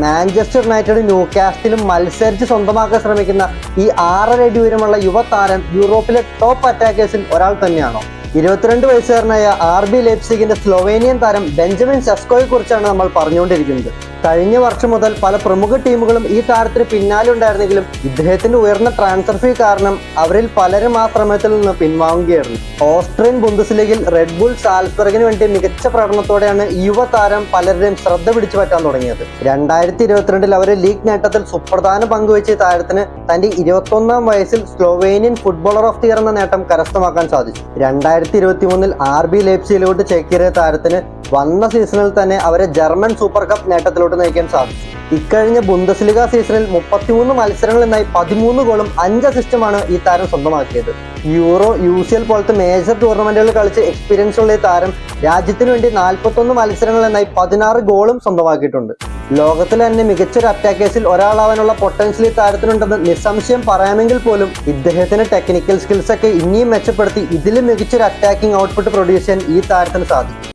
Manchester United ന്യൂകാസ്റ്റിലും മത്സരിച്ച് സ്വന്തമാക്കാൻ ശ്രമിക്കുന്ന ഈ 6.5 അടി ഉയരമുള്ള യുവതാരം യൂറോപ്പിലെ ടോപ്പ് അറ്റാക്കേഴ്സിൽ ഒരാൾ തന്നെയാണോ? 22 വയസ്സുകാരനായ RB ലൈപ്സിഗിന്റെ സ്ലൊവേനിയൻ താരം ബെഞ്ചമിൻ സെസ്കോയെ കുറിച്ചാണ് നമ്മൾ പറഞ്ഞുകൊണ്ടിരിക്കുന്നത്. കഴിഞ്ഞ വർഷം മുതൽ പല പ്രമുഖ ടീമുകളും ഈ താരത്തിന് പിന്നാലെ ഉണ്ടായിരുന്നെങ്കിലും ഇദ്ദേഹത്തിന്റെ ഉയർന്ന ട്രാൻസ്ഫർ ഫീ കാരണം അവരിൽ പലരും ആ ശ്രമത്തിൽ നിന്ന് പിൻവാങ്ങുകയായിരുന്നു. ഓസ്ട്രിയൻ ബുണ്ടസ്ലീഗയിൽ റെഡ് ബുൾ സാൽസ്ബർഗിന് വേണ്ടി മികച്ച പ്രകടനത്തോടെയാണ് ഈ യുവതാരം പലരുടെയും ശ്രദ്ധ പിടിച്ചു പറ്റാൻ തുടങ്ങിയത്. 2022 അവരെ ലീഗ് നേട്ടത്തിൽ സുപ്രധാന പങ്കുവച്ച താരത്തിന് തന്റെ 21-ാം വയസ്സിൽ Slovenian footballer of the year എന്ന നേട്ടം കരസ്ഥമാക്കാൻ സാധിച്ചു. 2023 RB ലൈപ്സിഗിലോട്ട് ചേക്കേറിയ താരത്തിന് വന്ന സീസണിൽ തന്നെ അവരെ ജർമ്മൻ സൂപ്പർ കപ്പ് നേട്ടത്തിലോട്ട് നയിക്കാൻ സാധിച്ചു. ഇക്കഴിഞ്ഞ ബുണ്ടസ്ലിഗ സീസണിൽ 33 മത്സരങ്ങളിൽ നിന്നായി 13 ഗോളും 5 അസിസ്റ്റുമാണ് ഈ താരം സ്വന്തമാക്കിയത്. യൂറോ, UCL പോലത്തെ മേജർ ടൂർണമെന്റുകളിൽ കളിച്ച് എക്സ്പീരിയൻസ് ഉള്ള ഈ താരം രാജ്യത്തിന് വേണ്ടി 41 മത്സരങ്ങളിൽ നിന്നായി 16 ഗോളും സ്വന്തമാക്കിയിട്ടുണ്ട്. ലോകത്തിലെ തന്നെ മികച്ചൊരു അറ്റാക്കേഴ്സിൽ ഒരാളാവാനുള്ള പൊട്ടൻഷ്യൽ ഈ താരത്തിനുണ്ടെന്ന് നിസ്സംശയം പറയാമെങ്കിൽ പോലും ഇദ്ദേഹത്തിന്റെ ടെക്നിക്കൽ സ്കിൽസ് ഒക്കെ ഇനിയും മെച്ചപ്പെടുത്തി ഇതിലും മികച്ചൊരു അറ്റാക്കിംഗ് ഔട്ട്പുട്ട് പ്രൊഡ്യൂസ് ചെയ്യാൻ ഈ താരത്തിന് സാധിക്കും.